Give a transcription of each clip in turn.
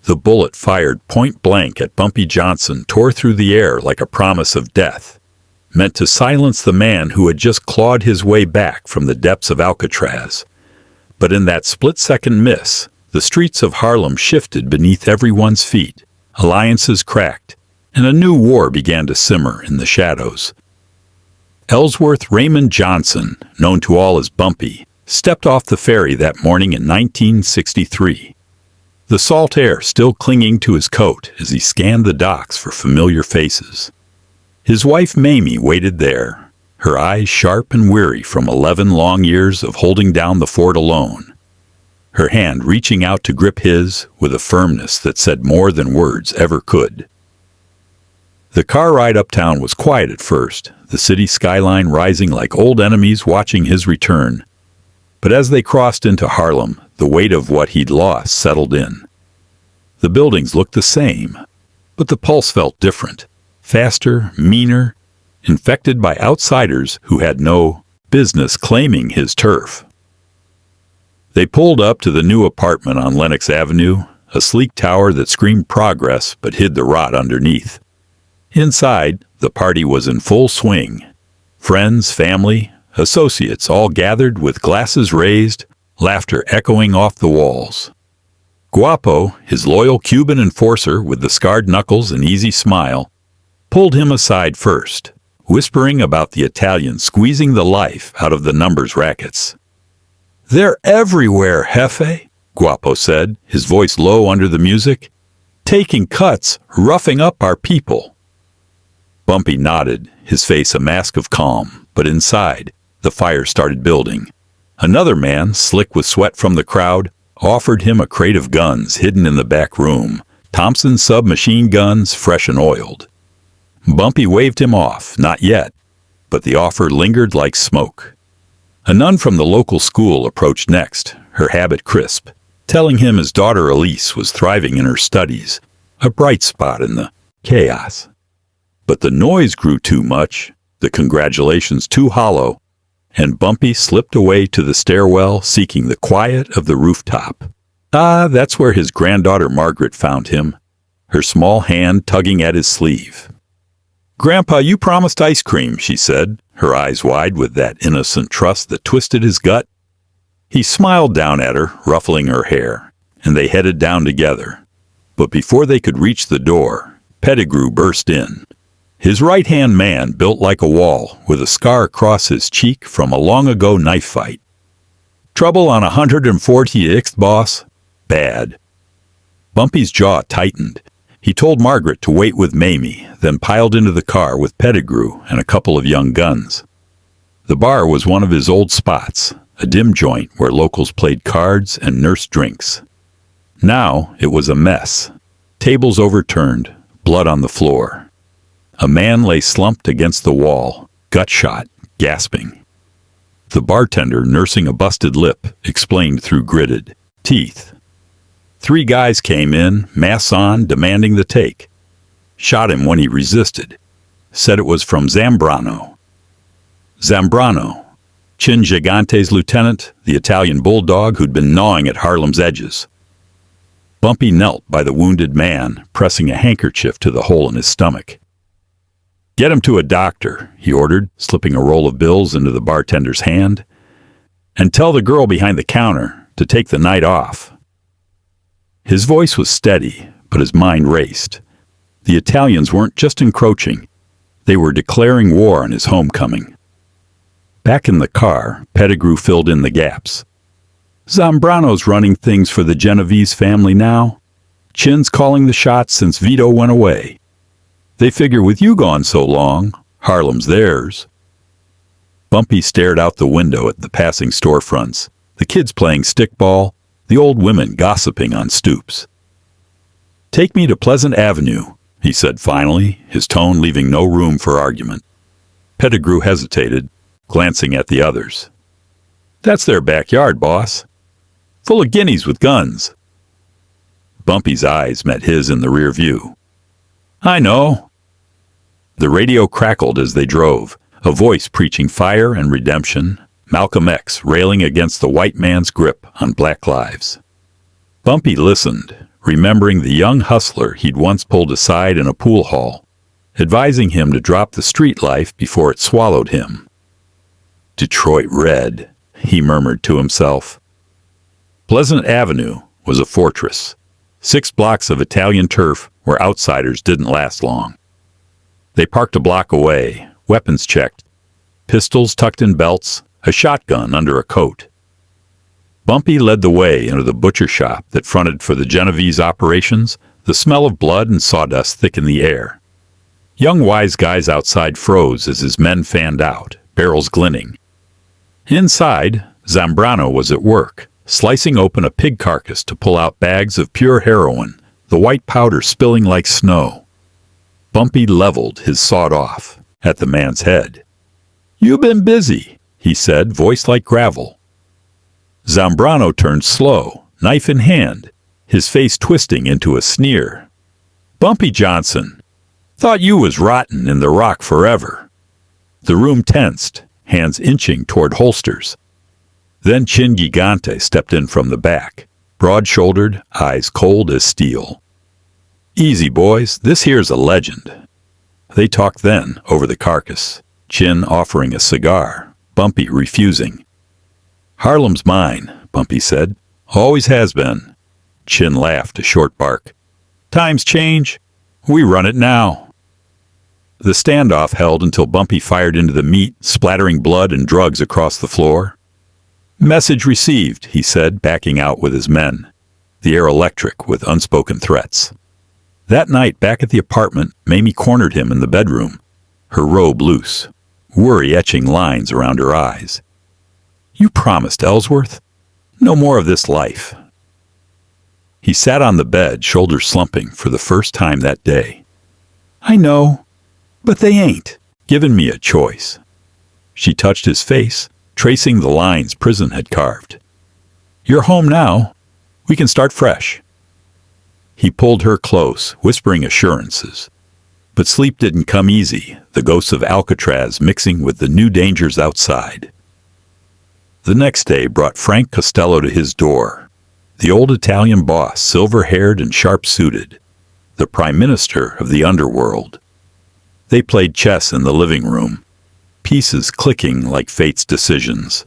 The bullet fired point blank at Bumpy Johnson tore through the air like a promise of death, meant to silence the man who had just clawed his way back from the depths of Alcatraz. But in that split-second miss, the streets of Harlem shifted beneath everyone's feet, alliances cracked, and a new war began to simmer in the shadows. Ellsworth Raymond Johnson, known to all as Bumpy, stepped off the ferry that morning in 1963. The salt air still clinging to his coat as he scanned the docks for familiar faces. His wife Mamie waited there, her eyes sharp and weary from 11 long years of holding down the fort alone, her hand reaching out to grip his with a firmness that said more than words ever could. The car ride uptown was quiet at first, the city skyline rising like old enemies watching his return. But as they crossed into Harlem, the weight of what he'd lost settled in. The buildings looked the same, but the pulse felt different, faster, meaner, infected by outsiders who had no business claiming his turf. They pulled up to the new apartment on Lenox Avenue, a sleek tower that screamed progress but hid the rot underneath. Inside, the party was in full swing. Friends, family, associates all gathered with glasses raised, laughter echoing off the walls. Guapo, his loyal Cuban enforcer with the scarred knuckles and easy smile, pulled him aside first, whispering about the Italians squeezing the life out of the numbers rackets. "They're everywhere, Jefe," Guapo said, his voice low under the music. "Taking cuts, roughing up our people." Bumpy nodded, his face a mask of calm, but inside, the fire started building. Another man, slick with sweat from the crowd, offered him a crate of guns hidden in the back room, Thompson submachine guns, fresh and oiled. Bumpy waved him off, not yet, but the offer lingered like smoke. A nun from the local school approached next, her habit crisp, telling him his daughter Elise was thriving in her studies, a bright spot in the chaos. But the noise grew too much, the congratulations too hollow, and Bumpy slipped away to the stairwell seeking the quiet of the rooftop. That's where his granddaughter Margaret found him, her small hand tugging at his sleeve. "Grandpa, you promised ice cream," she said, her eyes wide with that innocent trust that twisted his gut. He smiled down at her, ruffling her hair, and they headed down together. But before they could reach the door, Pettigrew burst in. His right-hand man built like a wall, with a scar across his cheek from a long-ago knife fight. "Trouble on 140th, boss?" "Bad." Bumpy's jaw tightened. He told Margaret to wait with Mamie, then piled into the car with Pettigrew and a couple of young guns. The bar was one of his old spots, a dim joint where locals played cards and nursed drinks. Now it was a mess. Tables overturned, blood on the floor. A man lay slumped against the wall, gut shot, gasping. The bartender, nursing a busted lip, explained through gritted teeth. 3 guys came in, masks on, demanding the take. Shot him when he resisted. Said it was from Zambrano. Zambrano, Chin Gigante's lieutenant, the Italian bulldog who'd been gnawing at Harlem's edges. Bumpy knelt by the wounded man, pressing a handkerchief to the hole in his stomach. "Get him to a doctor," he ordered, slipping a roll of bills into the bartender's hand. "And tell the girl behind the counter to take the night off." His voice was steady, but his mind raced. The Italians weren't just encroaching. They were declaring war on his homecoming. Back in the car, Pettigrew filled in the gaps. "Zambrano's running things for the Genovese family now. Chin's calling the shots since Vito went away. They figure with you gone so long, Harlem's theirs." Bumpy stared out the window at the passing storefronts, the kids playing stickball, the old women gossiping on stoops. "Take me to Pleasant Avenue," he said finally, his tone leaving no room for argument. Pettigrew hesitated, glancing at the others. "That's their backyard, boss. Full of guineas with guns." Bumpy's eyes met his in the rear view. "I know." The radio crackled as they drove, a voice preaching fire and redemption, Malcolm X railing against the white man's grip on black lives. Bumpy listened, remembering the young hustler he'd once pulled aside in a pool hall, advising him to drop the street life before it swallowed him. Detroit Red, he murmured to himself. Pleasant Avenue was a fortress. 6 blocks of Italian turf where outsiders didn't last long. They parked a block away, weapons checked, pistols tucked in belts, a shotgun under a coat. Bumpy led the way into the butcher shop that fronted for the Genovese operations, the smell of blood and sawdust thick in the air. Young wise guys outside froze as his men fanned out, barrels glinting. Inside, Zambrano was at work, slicing open a pig carcass to pull out bags of pure heroin, the white powder spilling like snow. Bumpy leveled his sawed off at the man's head. "You've been busy," he said, voice like gravel. Zambrano turned slow, knife in hand, his face twisting into a sneer. "Bumpy Johnson, thought you was rotten in the rock forever." The room tensed, hands inching toward holsters. Then Chin Gigante stepped in from the back, broad-shouldered, eyes cold as steel. "Easy, boys, this here's a legend." They talked then over the carcass, Chin offering a cigar, Bumpy refusing. "Harlem's mine," Bumpy said. "Always has been." Chin laughed a short bark. "Times change. We run it now." The standoff held until Bumpy fired into the meat, splattering blood and drugs across the floor. "Message received," he said, backing out with his men, the air electric with unspoken threats. That night, back at the apartment, Mamie cornered him in the bedroom, her robe loose, worry etching lines around her eyes. "You promised, Ellsworth. No more of this life." He sat on the bed, shoulders slumping, for the first time that day. "I know, but they ain't given me a choice." She touched his face, tracing the lines prison had carved. "You're home now. We can start fresh." He pulled her close, whispering assurances. But sleep didn't come easy, the ghosts of Alcatraz mixing with the new dangers outside. The next day brought Frank Costello to his door, the old Italian boss, silver-haired and sharp-suited, the prime minister of the underworld. They played chess in the living room, pieces clicking like fate's decisions.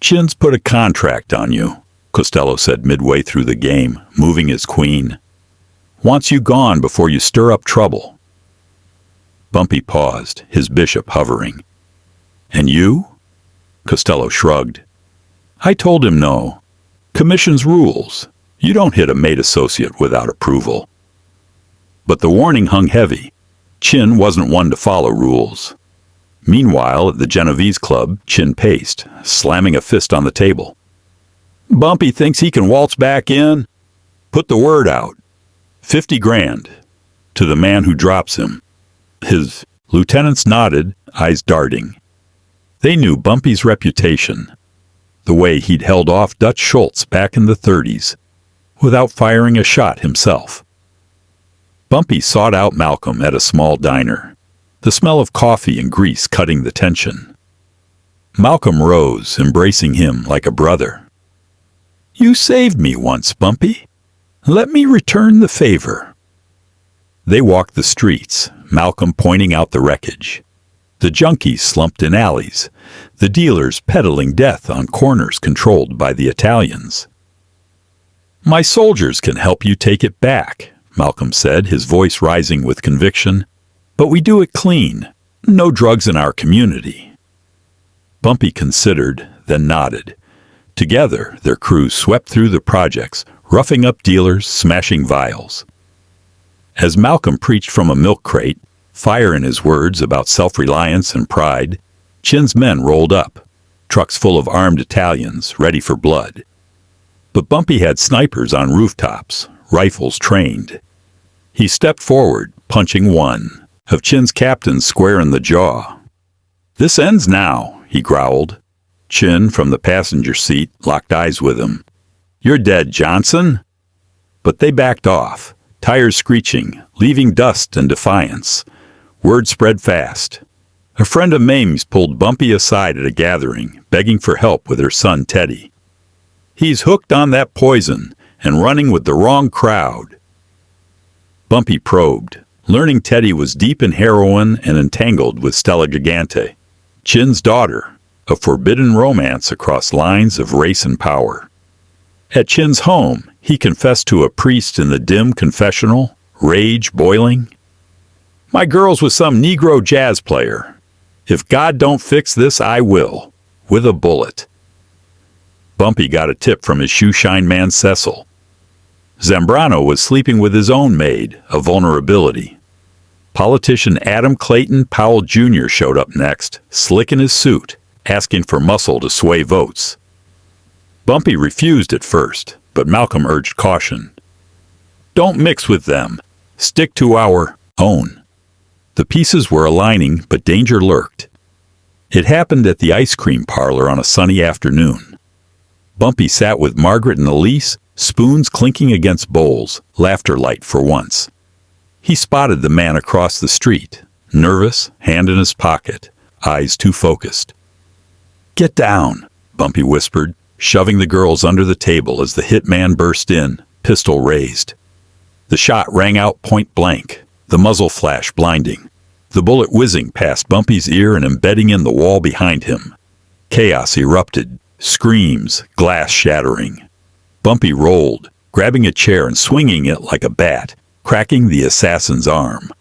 "Chin's put a contract on you," Costello said midway through the game, moving his queen. "Wants you gone before you stir up trouble." Bumpy paused, his bishop hovering. "And you?" Costello shrugged. "I told him no. Commission's rules. You don't hit a mate associate without approval." But the warning hung heavy. Chin wasn't one to follow rules. Meanwhile, at the Genovese Club, Chin paced, slamming a fist on the table. "Bumpy thinks he can waltz back in? Put the word out. 50 grand. To the man who drops him." His lieutenants nodded, eyes darting. They knew Bumpy's reputation, the way he'd held off Dutch Schultz back in the 30s, without firing a shot himself. Bumpy sought out Malcolm at a small diner, the smell of coffee and grease cutting the tension. Malcolm rose, embracing him like a brother. "You saved me once, Bumpy. Let me return the favor." They walked the streets, Malcolm pointing out the wreckage. The junkies slumped in alleys, the dealers peddling death on corners controlled by the Italians. "My soldiers can help you take it back," Malcolm said, his voice rising with conviction. "But we do it clean. No drugs in our community." Bumpy considered, then nodded. Together, their crews swept through the projects, roughing up dealers, smashing vials. As Malcolm preached from a milk crate, fire in his words about self-reliance and pride, Chin's men rolled up, trucks full of armed Italians, ready for blood. But Bumpy had snipers on rooftops, rifles trained. He stepped forward, punching one of Chin's captains square in the jaw. "This ends now," he growled. Chin, from the passenger seat, locked eyes with him. "You're dead, Johnson." But they backed off, tires screeching, leaving dust and defiance. Word spread fast. A friend of Mamie's pulled Bumpy aside at a gathering, begging for help with her son Teddy. "He's hooked on that poison, and running with the wrong crowd. Bumpy probed, learning Teddy was deep in heroin and entangled with Stella Gigante, Chin's daughter, a forbidden romance across lines of race and power. At Chin's home, he confessed to a priest in the dim confessional, rage boiling. "My girl's with some Negro jazz player. If God don't fix this, I will, with a bullet." Bumpy got a tip from his shoeshine man Cecil. Zambrano was sleeping with his own maid, a vulnerability. Politician Adam Clayton Powell Jr. showed up next, slick in his suit, asking for muscle to sway votes. Bumpy refused at first, but Malcolm urged caution. "Don't mix with them. Stick to our own." The pieces were aligning, but danger lurked. It happened at the ice cream parlor on a sunny afternoon. Bumpy sat with Margaret and Elise, spoons clinking against bowls, laughter light for once. He spotted the man across the street, nervous, hand in his pocket, eyes too focused. "Get down," Bumpy whispered, shoving the girls under the table as the hitman burst in, pistol raised. The shot rang out point blank, the muzzle flash blinding, the bullet whizzing past Bumpy's ear and embedding in the wall behind him. Chaos erupted, screams, glass shattering. Bumpy rolled, grabbing a chair and swinging it like a bat, cracking the assassin's arm.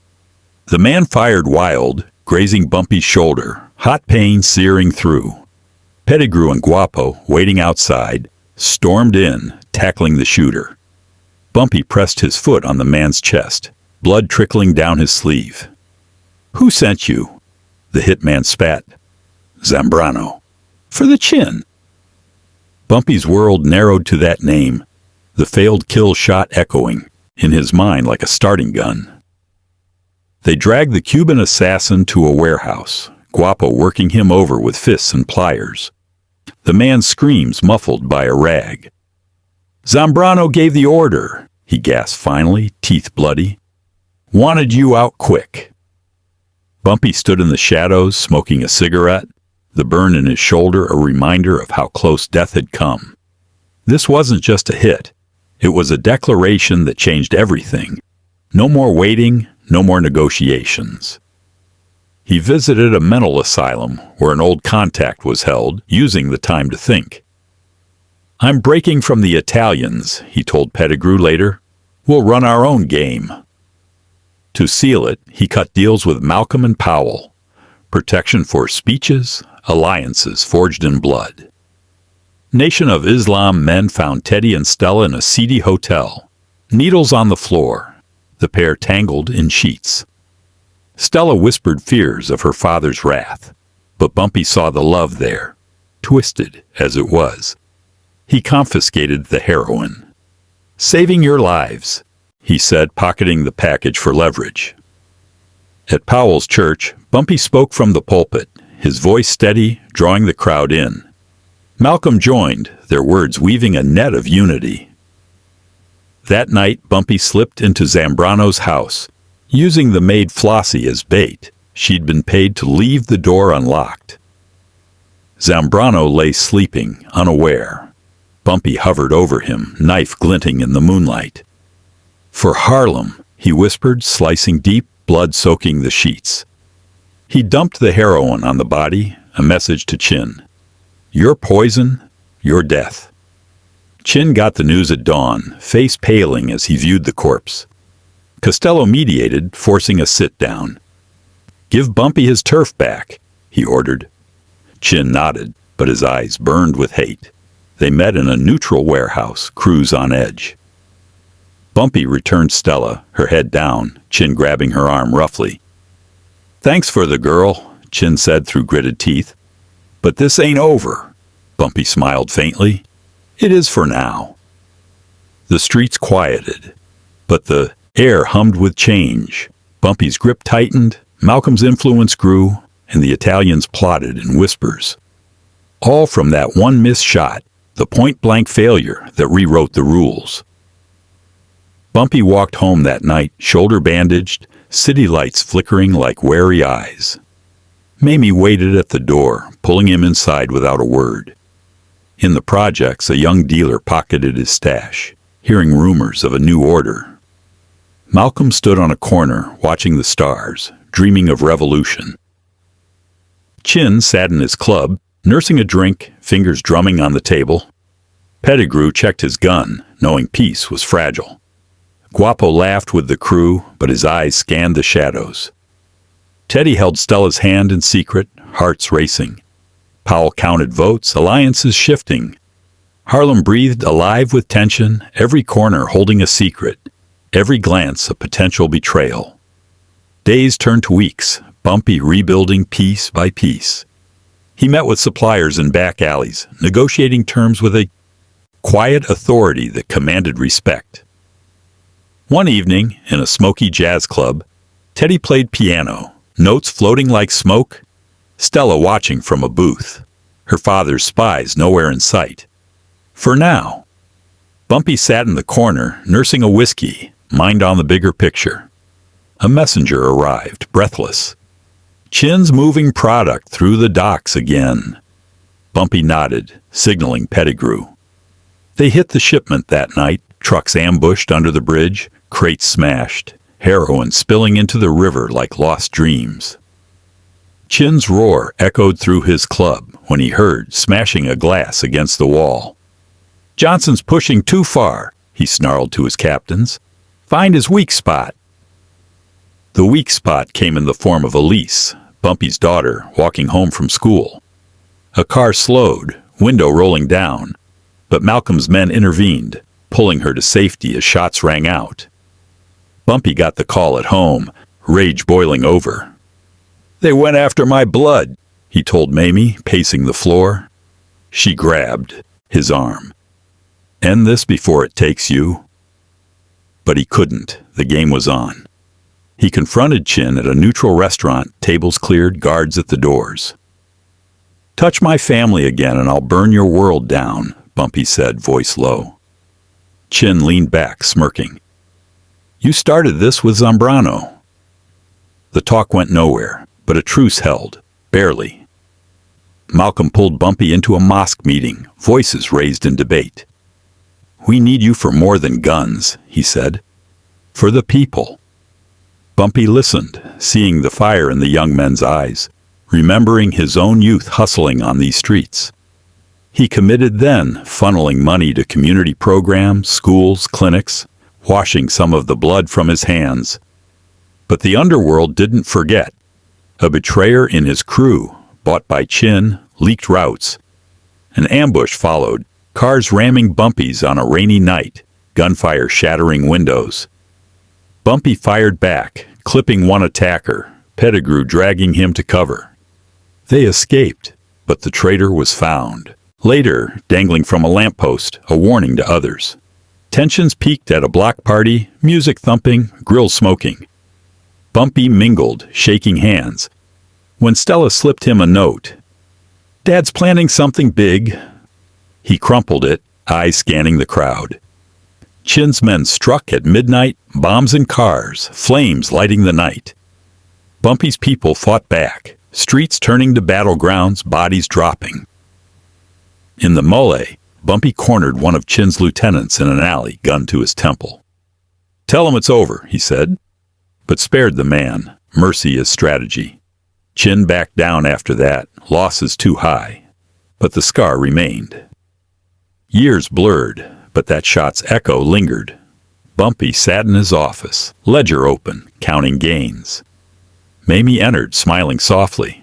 The man fired wild, grazing Bumpy's shoulder, hot pain searing through. Pettigrew and Guapo, waiting outside, stormed in, tackling the shooter. Bumpy pressed his foot on the man's chest, blood trickling down his sleeve. "Who sent you?" The hitman spat. "Zambrano." "For the chin." Bumpy's world narrowed to that name, the failed kill shot echoing in his mind like a starting gun. They dragged the Cuban assassin to a warehouse, Guapo working him over with fists and pliers. The man's screams muffled by a rag. "Zambrano gave the order," he gasped finally, teeth bloody. "Wanted you out quick." Bumpy stood in the shadows, smoking a cigarette, the burn in his shoulder a reminder of how close death had come. This wasn't just a hit. It was a declaration that changed everything. No more waiting, no more negotiations. He visited a mental asylum where an old contact was held, using the time to think. "I'm breaking from the Italians," he told Pettigrew later. "We'll run our own game." To seal it, he cut deals with Malcolm and Powell. Protection for speeches, alliances forged in blood. Nation of Islam men found Teddy and Stella in a seedy hotel. Needles on the floor, the pair tangled in sheets. Stella whispered fears of her father's wrath, but Bumpy saw the love there, twisted as it was. He confiscated the heroin. "Saving your lives," he said, pocketing the package for leverage. At Powell's church, Bumpy spoke from the pulpit, his voice steady, drawing the crowd in. Malcolm joined, their words weaving a net of unity. That night, Bumpy slipped into Zambrano's house, using the maid Flossie as bait. She'd been paid to leave the door unlocked. Zambrano lay sleeping, unaware. Bumpy hovered over him, knife glinting in the moonlight. "For Harlem," he whispered, slicing deep, blood soaking the sheets. He dumped the heroin on the body, a message to Chin. "Your poison, your death." Chin got the news at dawn, face paling as he viewed the corpse. Costello mediated, forcing a sit-down. "Give Bumpy his turf back," he ordered. Chin nodded, but his eyes burned with hate. They met in a neutral warehouse, crews on edge. Bumpy returned Stella, her head down, Chin grabbing her arm roughly. "Thanks for the girl," Chin said through gritted teeth. "But this ain't over." Bumpy smiled faintly. "It is for now." The streets quieted, but the air hummed with change. Bumpy's grip tightened, Malcolm's influence grew, and the Italians plotted in whispers. All from that one missed shot, the point-blank failure that rewrote the rules. Bumpy walked home that night, shoulder bandaged, city lights flickering like wary eyes. Mamie waited at the door, pulling him inside without a word. In the projects, a young dealer pocketed his stash. hearing rumors of a new order. Malcolm stood on a corner, watching the stars, dreaming of revolution. Chin sat in his club, nursing a drink, fingers drumming on the table. Pettigrew checked his gun, knowing peace was fragile. Guapo laughed with the crew, but his eyes scanned the shadows. Teddy held Stella's hand in secret, hearts racing. Powell counted votes, alliances shifting. Harlem breathed alive with tension, every corner holding a secret, every glance a potential betrayal. Days turned to weeks, Bumpy rebuilding piece by piece. He met with suppliers in back alleys, negotiating terms with a quiet authority that commanded respect. One evening, in a smoky jazz club, Teddy played piano, notes floating like smoke, Stella watching from a booth, her father's spies nowhere in sight. For now. Bumpy sat in the corner, nursing a whiskey, mind on the bigger picture. A messenger arrived, breathless. Chin's moving product through the docks again. Bumpy nodded, signaling Pettigrew. They hit the shipment that night, trucks ambushed under the bridge, crates smashed, heroin spilling into the river like lost dreams. Chin's roar echoed through his club when he heard smashing a glass against the wall. "Johnson's pushing too far," he snarled to his captains. "Find his weak spot." The weak spot came in the form of Elise, Bumpy's daughter, walking home from school. A car slowed, window rolling down, but Malcolm's men intervened, pulling her to safety as shots rang out. Bumpy got the call at home, rage boiling over. "They went after my blood," he told Mamie, pacing the floor. She grabbed his arm. "End this before it takes you." But he couldn't. The game was on. He confronted Chin at a neutral restaurant, tables cleared, guards at the doors. "Touch my family again and I'll burn your world down," Bumpy said, voice low. Chin leaned back, smirking. "You started this with Zambrano." The talk went nowhere, but a truce held, barely. Malcolm pulled Bumpy into a mosque meeting, voices raised in debate. "We need you for more than guns," he said. "For the people." Bumpy listened, seeing the fire in the young men's eyes, remembering his own youth hustling on these streets. He committed then, funneling money to community programs, schools, clinics, washing some of the blood from his hands. But the underworld didn't forget. A betrayer in his crew, bought by Chin, leaked routes. An ambush followed, cars ramming Bumpy's on a rainy night, gunfire shattering windows. Bumpy fired back, clipping one attacker, Pettigrew dragging him to cover. They escaped, but the traitor was found. Later, dangling from a lamppost, a warning to others. Tensions peaked at a block party, music thumping, grill smoking. Bumpy mingled, shaking hands. When Stella slipped him a note, "Dad's planning something big." He crumpled it, eyes scanning the crowd. Chin's men struck at midnight, bombs in cars, flames lighting the night. Bumpy's people fought back, streets turning to battlegrounds, bodies dropping. In the melee, Bumpy cornered one of Chin's lieutenants in an alley, gun to his temple. "Tell him it's over," he said, but spared the man, mercy as strategy. Chin backed down after that, losses too high, but the scar remained. Years blurred, but that shot's echo lingered. Bumpy sat in his office, ledger open, counting gains. Mamie entered, smiling softly.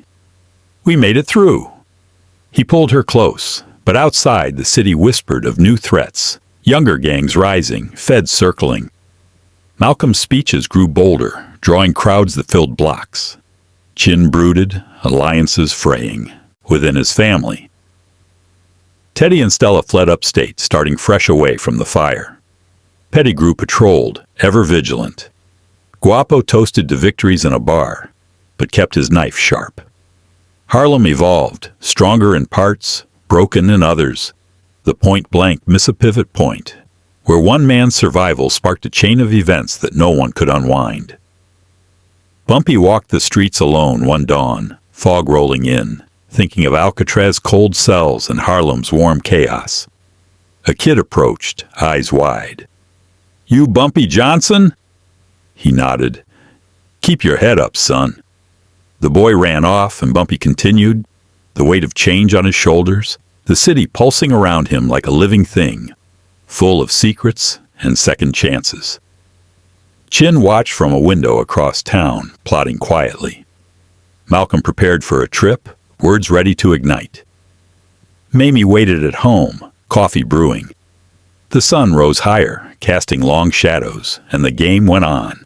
"We made it through." He pulled her close, but outside the city whispered of new threats, younger gangs rising, feds circling. Malcolm's speeches grew bolder, drawing crowds that filled blocks. Chin brooded, alliances fraying, within his family. Teddy and Stella fled upstate, starting fresh away from the fire. Pettigrew patrolled, ever vigilant. Guapo toasted to victories in a bar, but kept his knife sharp. Harlem evolved, stronger in parts, broken in others. The point-blank miss a pivot point, where one man's survival sparked a chain of events that no one could unwind. Bumpy walked the streets alone one dawn, fog rolling in, thinking of Alcatraz's cold cells and Harlem's warm chaos. A kid approached, eyes wide, You Bumpy Johnson? He nodded. Keep your head up, son. The boy ran off and Bumpy continued, the weight of change on his shoulders, the city pulsing around him like a living thing, full of secrets and second chances. Chin watched from a window across town, plodding quietly. Malcolm prepared for a trip, words ready to ignite. Mamie waited at home, coffee brewing. The sun rose higher, casting long shadows, and the game went on.